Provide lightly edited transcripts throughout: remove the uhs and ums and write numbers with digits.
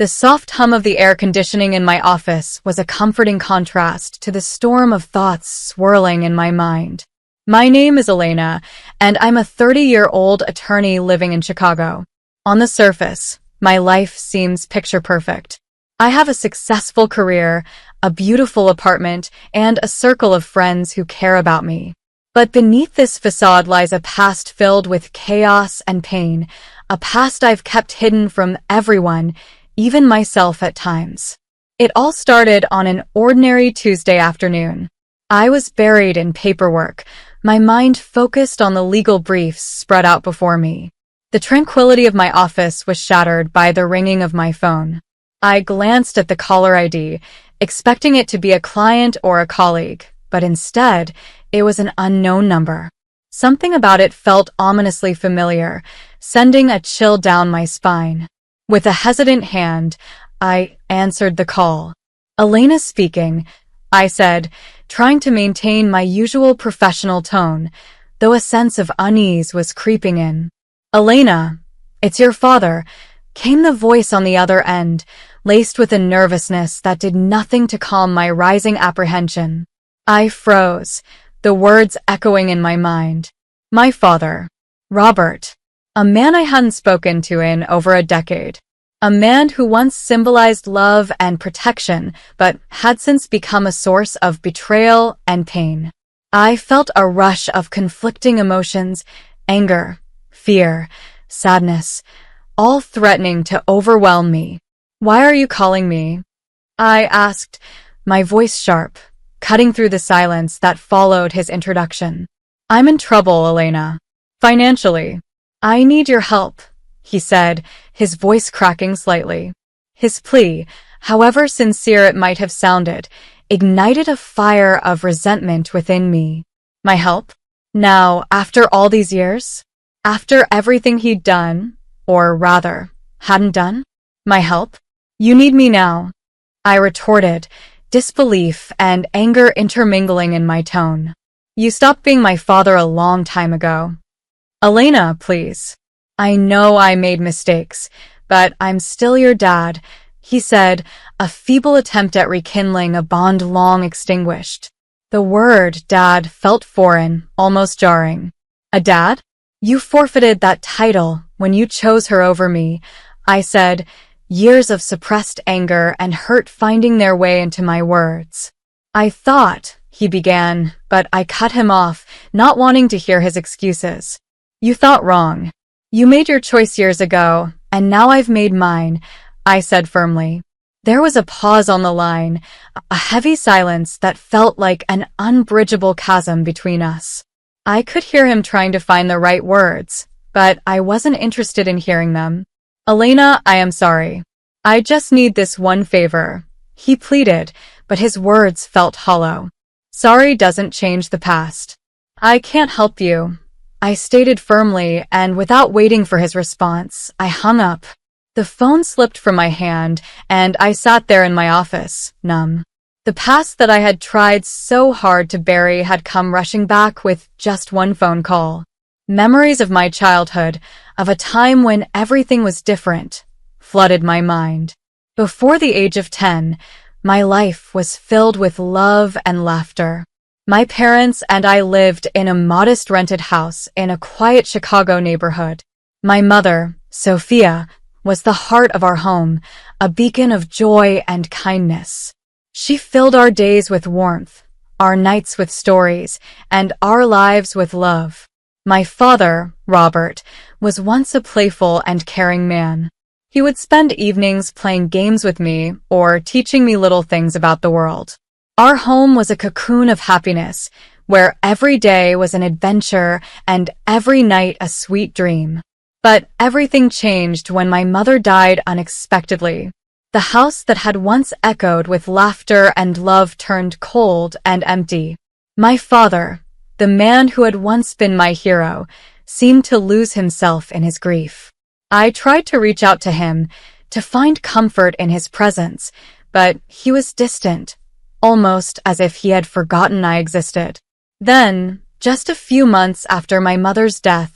The soft hum of the air conditioning in my office was a comforting contrast to the storm of thoughts swirling in my mind. My name is Elena, and I'm a 30-year-old attorney living in Chicago. On the surface, my life seems picture perfect. I have a successful career, a beautiful apartment, and a circle of friends who care about me. But beneath this facade lies a past filled with chaos and pain, a past I've kept hidden from everyone, even myself at times. It all started on an ordinary Tuesday afternoon. I was buried in paperwork, my mind focused on the legal briefs spread out before me. The tranquility of my office was shattered by the ringing of my phone. I glanced at the caller ID, expecting it to be a client or a colleague, but instead, it was an unknown number. Something about it felt ominously familiar, sending a chill down my spine. With a hesitant hand, I answered the call. "Elena speaking," I said, trying to maintain my usual professional tone, though a sense of unease was creeping in. "Elena, it's your father," came the voice on the other end, laced with a nervousness that did nothing to calm my rising apprehension. I froze, the words echoing in my mind. My father, Robert, a man I hadn't spoken to in over a decade. A man who once symbolized love and protection, but had since become a source of betrayal and pain. I felt a rush of conflicting emotions, anger, fear, sadness, all threatening to overwhelm me. "Why are you calling me?" I asked, my voice sharp, cutting through the silence that followed his introduction. "I'm in trouble, Elena. Financially. I need your help," he said, his voice cracking slightly. His plea, however sincere it might have sounded, ignited a fire of resentment within me. My help? Now, after all these years? After everything he'd done, or rather, hadn't done? My help? "You need me now," I retorted, disbelief and anger intermingling in my tone. "You stopped being my father a long time ago. Elena, please. I know I made mistakes, but I'm still your dad," he said, a feeble attempt at rekindling a bond long extinguished. The word dad felt foreign, almost jarring. "A dad? You forfeited that title when you chose her over me," I said, years of suppressed anger and hurt finding their way into my words. "I thought," he began, but I cut him off, not wanting to hear his excuses. "You thought wrong. You made your choice years ago, and now I've made mine," I said firmly. There was a pause on the line, a heavy silence that felt like an unbridgeable chasm between us. I could hear him trying to find the right words, but I wasn't interested in hearing them. "Elena, I am sorry. I just need this one favor," he pleaded, but his words felt hollow. "Sorry doesn't change the past." "I can't help you," I stated firmly, and without waiting for his response, I hung up. The phone slipped from my hand, and I sat there in my office, numb. The past that I had tried so hard to bury had come rushing back with just one phone call. Memories of my childhood, of a time when everything was different, flooded my mind. Before the age of 10, my life was filled with love and laughter. My parents and I lived in a modest rented house in a quiet Chicago neighborhood. My mother, Sophia, was the heart of our home, a beacon of joy and kindness. She filled our days with warmth, our nights with stories, and our lives with love. My father, Robert, was once a playful and caring man. He would spend evenings playing games with me or teaching me little things about the world. Our home was a cocoon of happiness, where every day was an adventure and every night a sweet dream. But everything changed when my mother died unexpectedly. The house that had once echoed with laughter and love turned cold and empty. My father, the man who had once been my hero, seemed to lose himself in his grief. I tried to reach out to him, to find comfort in his presence, but he was distant, almost as if he had forgotten I existed. Then, just a few months after my mother's death,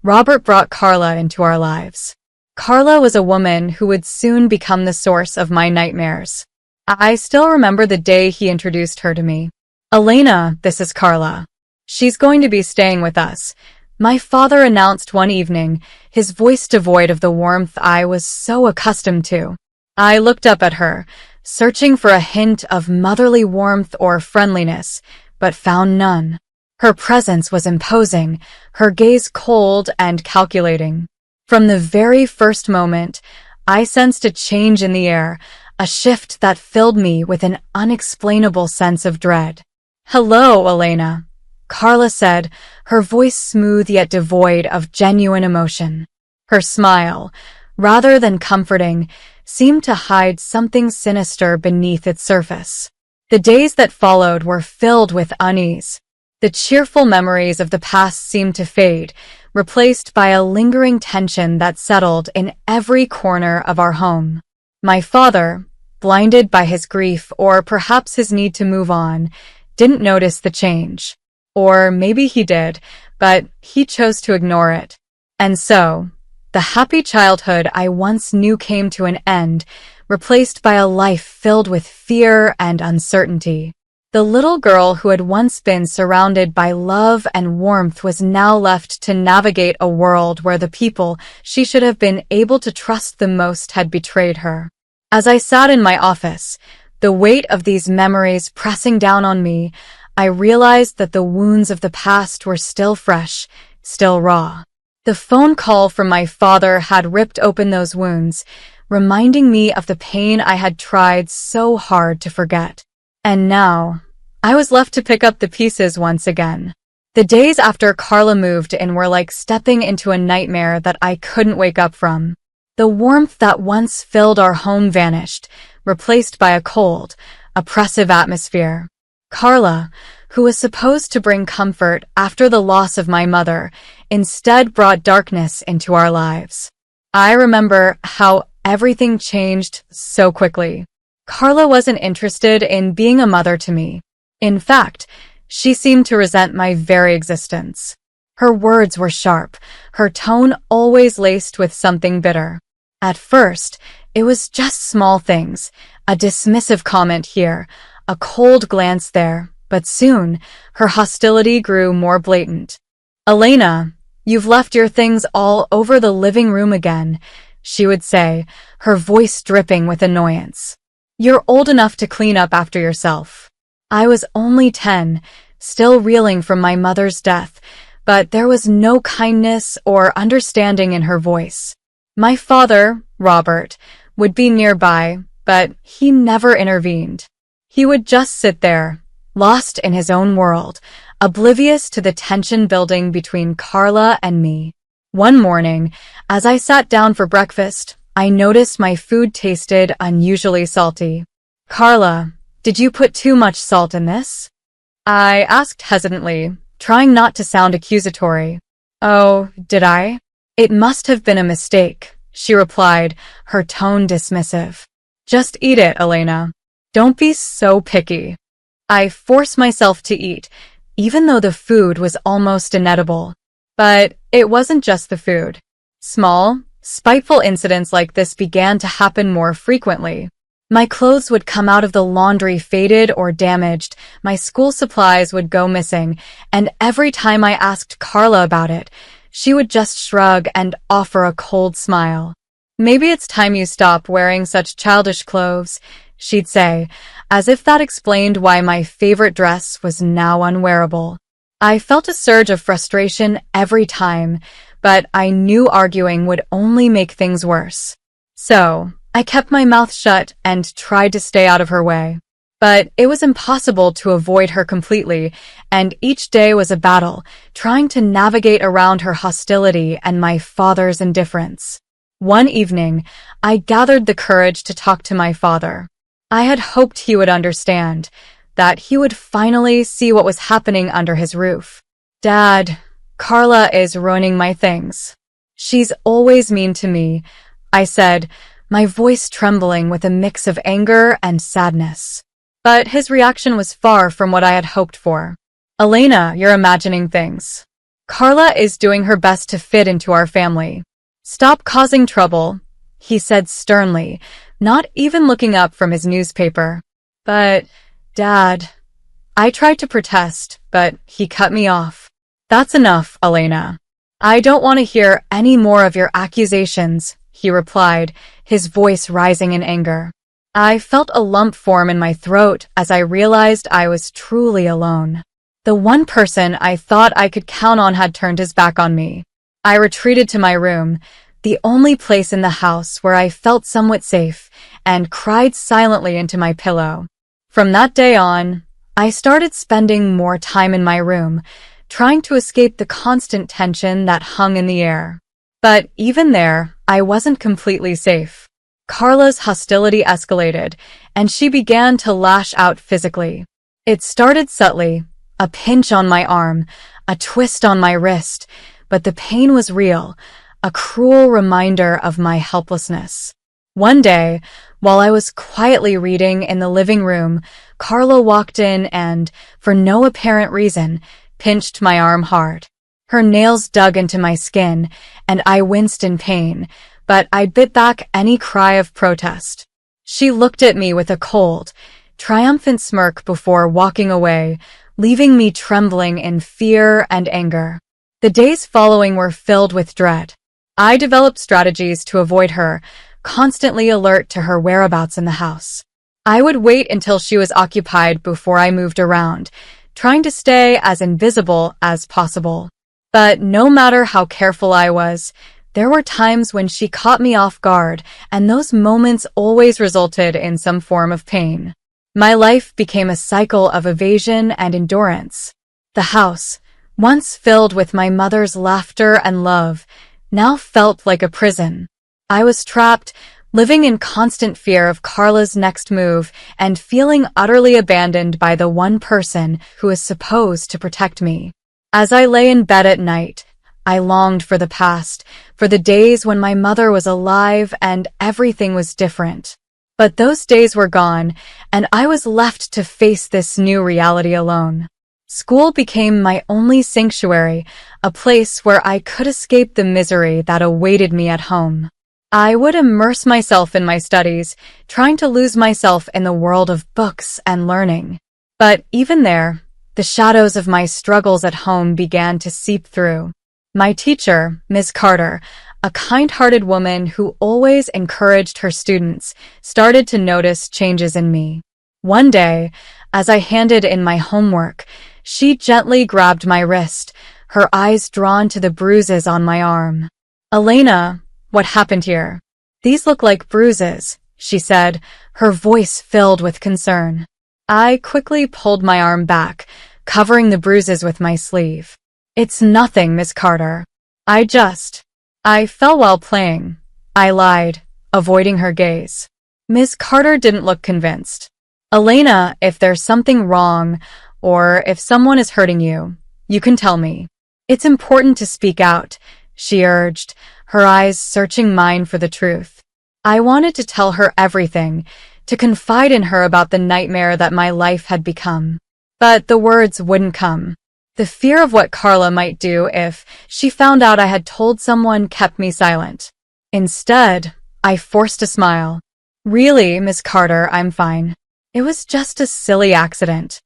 Robert brought Carla into our lives. Carla was a woman who would soon become the source of my nightmares. I still remember the day he introduced her to me. "Elena, this is Carla. She's going to be staying with us," my father announced one evening, his voice devoid of the warmth I was so accustomed to. I looked up at her, searching for a hint of motherly warmth or friendliness, but found none. Her presence was imposing, her gaze cold and calculating. From the very first moment, I sensed a change in the air, a shift that filled me with an unexplainable sense of dread. "Hello, Elena," Carla said, her voice smooth yet devoid of genuine emotion. Her smile, rather than comforting, seemed to hide something sinister beneath its surface. The days that followed were filled with unease. The cheerful memories of the past seemed to fade, replaced by a lingering tension that settled in every corner of our home. My father, blinded by his grief or perhaps his need to move on, didn't notice the change. Or maybe he did, but he chose to ignore it. And so, the happy childhood I once knew came to an end, replaced by a life filled with fear and uncertainty. The little girl who had once been surrounded by love and warmth was now left to navigate a world where the people she should have been able to trust the most had betrayed her. As I sat in my office, the weight of these memories pressing down on me, I realized that the wounds of the past were still fresh, still raw. The phone call from my father had ripped open those wounds, reminding me of the pain I had tried so hard to forget. And now, I was left to pick up the pieces once again. The days after Carla moved in were like stepping into a nightmare that I couldn't wake up from. The warmth that once filled our home vanished, replaced by a cold, oppressive atmosphere. Carla, who was supposed to bring comfort after the loss of my mother, instead brought darkness into our lives. I remember how everything changed so quickly. Carla wasn't interested in being a mother to me. In fact, she seemed to resent my very existence. Her words were sharp, her tone always laced with something bitter. At first, it was just small things, a dismissive comment here, a cold glance there, but soon, her hostility grew more blatant. "Elena, you've left your things all over the living room again," she would say, her voice dripping with annoyance. "You're old enough to clean up after yourself." I was only 10, still reeling from my mother's death, but there was no kindness or understanding in her voice. My father, Robert, would be nearby, but he never intervened. He would just sit there, lost in his own world, oblivious to the tension building between Carla and me. One morning, as I sat down for breakfast, I noticed my food tasted unusually salty. "Carla, did you put too much salt in this?" I asked hesitantly, trying not to sound accusatory. "Oh, did I? It must have been a mistake," she replied, her tone dismissive. "Just eat it, Elena. Don't be so picky." I forced myself to eat, even though the food was almost inedible. But it wasn't just the food. Small, spiteful incidents like this began to happen more frequently. My clothes would come out of the laundry faded or damaged, my school supplies would go missing, and every time I asked Carla about it, she would just shrug and offer a cold smile. "Maybe it's time you stop wearing such childish clothes," she'd say, as if that explained why my favorite dress was now unwearable. I felt a surge of frustration every time, but I knew arguing would only make things worse. So, I kept my mouth shut and tried to stay out of her way. But it was impossible to avoid her completely, and each day was a battle, trying to navigate around her hostility and my father's indifference. One evening, I gathered the courage to talk to my father. I had hoped he would understand, that he would finally see what was happening under his roof. "Dad, Carla is ruining my things. She's always mean to me," I said, my voice trembling with a mix of anger and sadness. But his reaction was far from what I had hoped for. "Elena, you're imagining things. Carla is doing her best to fit into our family. "Stop causing trouble," he said sternly, not even looking up from his newspaper. "But, Dad," I tried to protest, but he cut me off. "That's enough, Elena. I don't want to hear any more of your accusations," he replied, his voice rising in anger. I felt a lump form in my throat as I realized I was truly alone. The one person I thought I could count on had turned his back on me. I retreated to my room, the only place in the house where I felt somewhat safe, and cried silently into my pillow. From that day on, I started spending more time in my room, trying to escape the constant tension that hung in the air. But even there, I wasn't completely safe. Carla's hostility escalated, and she began to lash out physically. It started subtly, a pinch on my arm, a twist on my wrist, but the pain was real, a cruel reminder of my helplessness. One day, while I was quietly reading in the living room, Carla walked in and, for no apparent reason, pinched my arm hard. Her nails dug into my skin, and I winced in pain, but I bit back any cry of protest. She looked at me with a cold, triumphant smirk before walking away, leaving me trembling in fear and anger. The days following were filled with dread. I developed strategies to avoid her, constantly alert to her whereabouts in the house. I would wait until she was occupied before I moved around, trying to stay as invisible as possible. But no matter how careful I was, there were times when she caught me off guard, and those moments always resulted in some form of pain. My life became a cycle of evasion and endurance. The house, once filled with my mother's laughter and love, now felt like a prison. I was trapped, living in constant fear of Carla's next move and feeling utterly abandoned by the one person who is supposed to protect me. As I lay in bed at night, I longed for the past, for the days when my mother was alive and everything was different. But those days were gone, and I was left to face this new reality alone. School became my only sanctuary, a place where I could escape the misery that awaited me at home. I would immerse myself in my studies, trying to lose myself in the world of books and learning. But even there, the shadows of my struggles at home began to seep through. My teacher, Ms. Carter, a kind-hearted woman who always encouraged her students, started to notice changes in me. One day, as I handed in my homework, she gently grabbed my wrist, her eyes drawn to the bruises on my arm. "Elena, what happened here?" "These look like bruises," she said, her voice filled with concern. I quickly pulled my arm back, covering the bruises with my sleeve. "It's nothing, Miss Carter. I fell while playing," I lied, avoiding her gaze. Miss Carter didn't look convinced. "Elena, if there's something wrong, or if someone is hurting you, you can tell me. It's important to speak out," she urged, her eyes searching mine for the truth. I wanted to tell her everything, to confide in her about the nightmare that my life had become. But the words wouldn't come. The fear of what Carla might do if she found out I had told someone kept me silent. Instead, I forced a smile. "Really, Miss Carter, I'm fine. It was just a silly accident."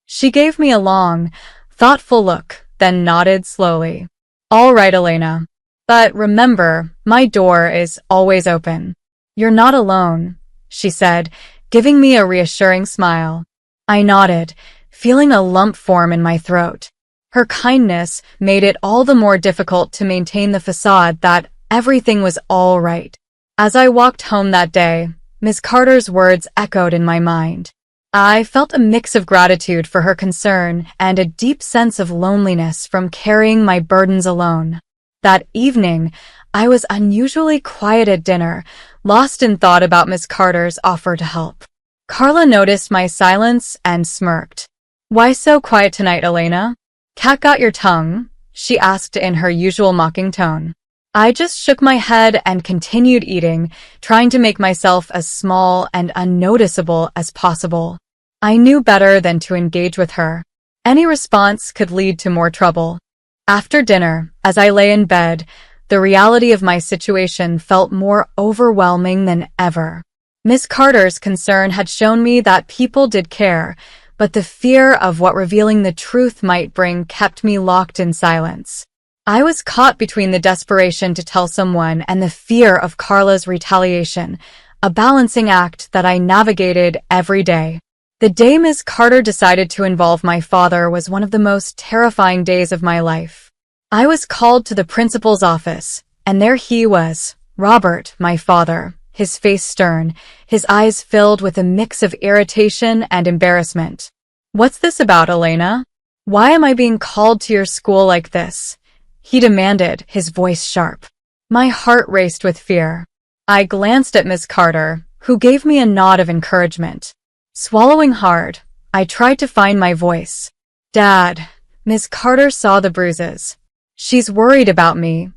She gave me a long, thoughtful look, then nodded slowly. "All right, Elena. But remember, my door is always open. You're not alone," she said, giving me a reassuring smile. I nodded, feeling a lump form in my throat. Her kindness made it all the more difficult to maintain the facade that everything was all right. As I walked home that day, Miss Carter's words echoed in my mind. I felt a mix of gratitude for her concern and a deep sense of loneliness from carrying my burdens alone. That evening, I was unusually quiet at dinner, lost in thought about Miss Carter's offer to help. Carla noticed my silence and smirked. "Why so quiet tonight, Elena? Cat got your tongue?" she asked in her usual mocking tone. I just shook my head and continued eating, trying to make myself as small and unnoticeable as possible. I knew better than to engage with her. Any response could lead to more trouble. After dinner, as I lay in bed, The reality of my situation felt more overwhelming than ever. Miss Carter's concern had shown me that people did care, but the fear of what revealing the truth might bring kept me locked in silence. I was caught between the desperation to tell someone and the fear of Carla's retaliation, a balancing act that I navigated every day. The day Ms. Carter decided to involve my father was one of the most terrifying days of my life. I was called to the principal's office, and there he was, Robert, my father, his face stern, his eyes filled with a mix of irritation and embarrassment. "What's this about, Elena? Why am I being called to your school like this?" he demanded, his voice sharp. My heart raced with fear. I glanced at Miss Carter, who gave me a nod of encouragement. Swallowing hard, I tried to find my voice. "Dad," Miss Carter saw the bruises. "She's worried about me,"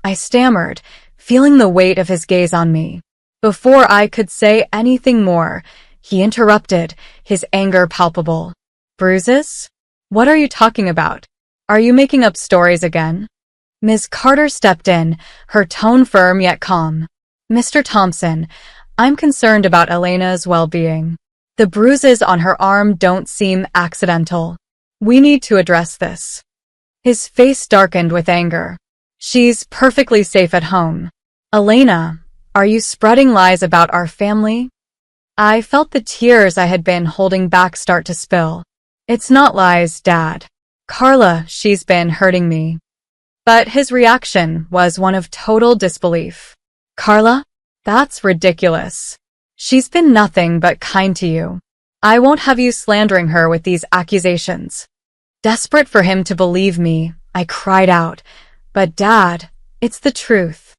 I stammered, feeling the weight of his gaze on me. Before I could say anything more, he interrupted, his anger palpable. "Bruises? What are you talking about? Are you making up stories again?" Ms. Carter stepped in, her tone firm yet calm. "Mr. Thompson, I'm concerned about Elena's well-being. The bruises on her arm don't seem accidental. We need to address this." His face darkened with anger. "She's perfectly safe at home. Elena, are you spreading lies about our family?" I felt the tears I had been holding back start to spill. "It's not lies, Dad. Carla, she's been hurting me." But his reaction was one of total disbelief. "Carla? That's ridiculous. She's been nothing but kind to you. I won't have you slandering her with these accusations." Desperate for him to believe me, I cried out, "But Dad, it's the truth."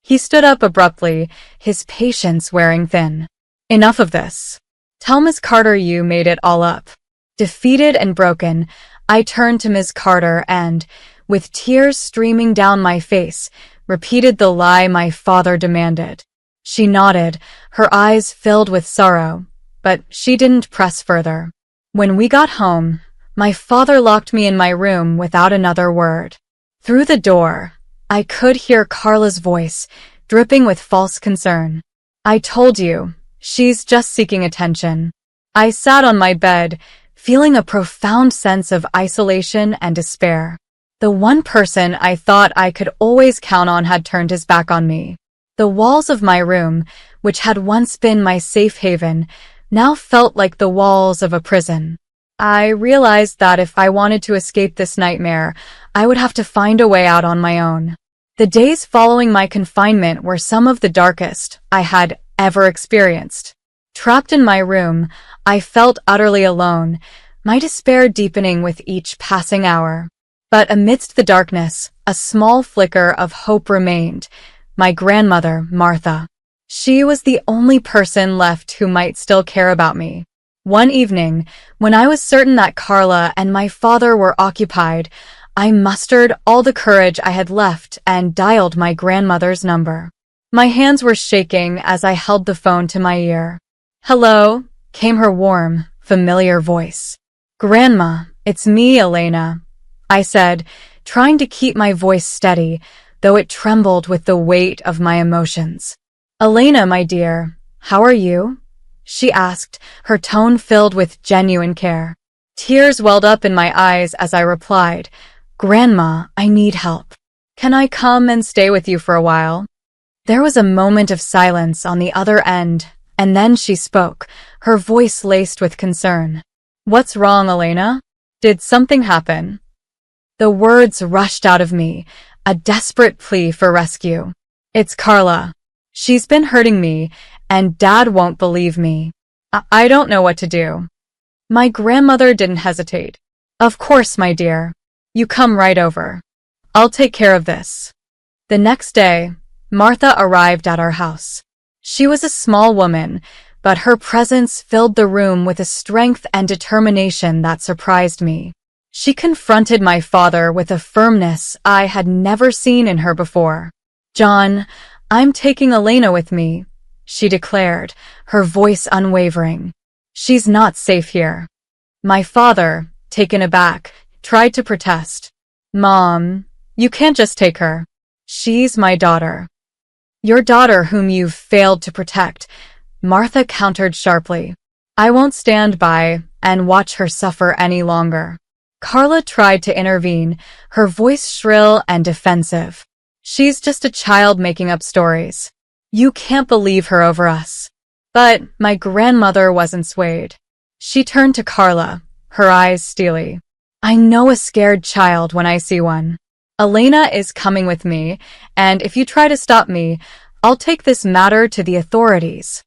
He stood up abruptly, his patience wearing thin. "Enough of this. Tell Miss Carter you made it all up." Defeated and broken, I turned to Ms. Carter and, with tears streaming down my face, repeated the lie my father demanded. She nodded, her eyes filled with sorrow, but she didn't press further. When we got home, my father locked me in my room without another word. Through the door, I could hear Carla's voice, dripping with false concern. "I told you, she's just seeking attention." I sat on my bed, feeling a profound sense of isolation and despair. The one person I thought I could always count on had turned his back on me. The walls of my room, which had once been my safe haven, now felt like the walls of a prison. I realized that if I wanted to escape this nightmare, I would have to find a way out on my own. The days following my confinement were some of the darkest I had ever experienced. Trapped in my room, I felt utterly alone, my despair deepening with each passing hour. But amidst the darkness, a small flicker of hope remained. My grandmother, Martha. She was the only person left who might still care about me. One evening, when I was certain that Carla and my father were occupied, I mustered all the courage I had left and dialed my grandmother's number. My hands were shaking as I held the phone to my ear. "Hello," came her warm, familiar voice. "Grandma, it's me, Elena," I said, trying to keep my voice steady, though it trembled with the weight of my emotions. "Elena, my dear, how are you?" she asked, her tone filled with genuine care. Tears welled up in my eyes as I replied, "Grandma, I need help. Can I come and stay with you for a while?" There was a moment of silence on the other end, and then she spoke, her voice laced with concern. "What's wrong, Elena? Did something happen?" The words rushed out of me, a desperate plea for rescue. "It's Carla. She's been hurting me, and Dad won't believe me. I don't know what to do." My grandmother didn't hesitate. "Of course, my dear. You come right over. I'll take care of this." The next day, Martha arrived at our house. She was a small woman, but her presence filled the room with a strength and determination that surprised me. She confronted my father with a firmness I had never seen in her before. "John, I'm taking Elena with me," she declared, her voice unwavering. "She's not safe here." My father, taken aback, tried to protest. "Mom, you can't just take her. She's my daughter. Your daughter whom you've failed to protect, Martha countered sharply. I won't stand by and watch her suffer any longer. Carla tried to intervene, her voice shrill and defensive. She's just a child making up stories. You can't believe her over us. But my grandmother wasn't swayed. She turned to Carla, her eyes steely. I know a scared child when I see one. Elena is coming with me, and if you try to stop me, I'll take this matter to the authorities.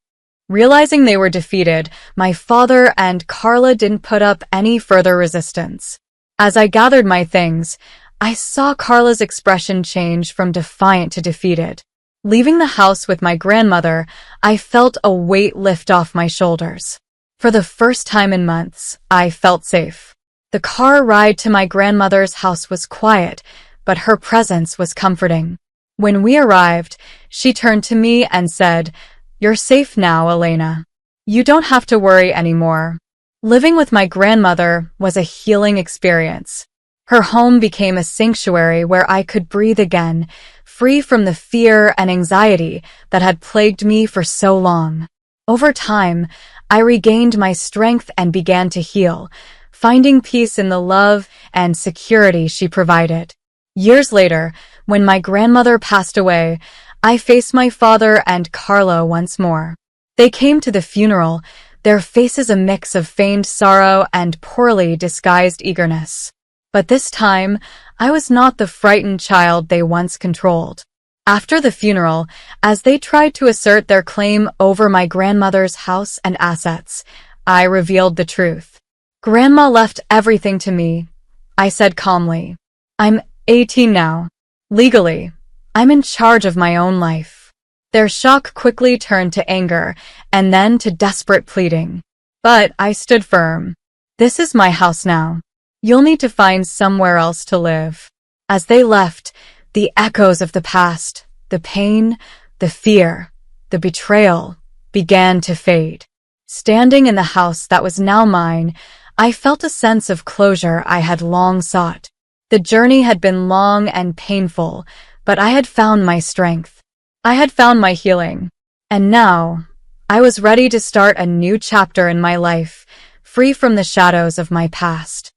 Realizing they were defeated, my father and Carla didn't put up any further resistance. As I gathered my things, I saw Carla's expression change from defiant to defeated. Leaving the house with my grandmother, I felt a weight lift off my shoulders. For the first time in months, I felt safe. The car ride to my grandmother's house was quiet, but her presence was comforting. When we arrived, she turned to me and said, You're safe now, Elena. You don't have to worry anymore. Living with my grandmother was a healing experience. Her home became a sanctuary where I could breathe again, free from the fear and anxiety that had plagued me for so long. Over time, I regained my strength and began to heal, finding peace in the love and security she provided. Years later, when my grandmother passed away, I faced my father and Carla once more. They came to the funeral, their faces a mix of feigned sorrow and poorly disguised eagerness. But this time, I was not the frightened child they once controlled. After the funeral, as they tried to assert their claim over my grandmother's house and assets, I revealed the truth. Grandma left everything to me, I said calmly. I'm 18 now. Legally, I'm in charge of my own life. Their shock quickly turned to anger and then to desperate pleading. But I stood firm. This is my house now. You'll need to find somewhere else to live. As they left, the echoes of the past, the pain, the fear, the betrayal, began to fade. Standing in the house that was now mine, I felt a sense of closure I had long sought. The journey had been long and painful, but I had found my strength. I had found my healing. And now, I was ready to start a new chapter in my life, free from the shadows of my past.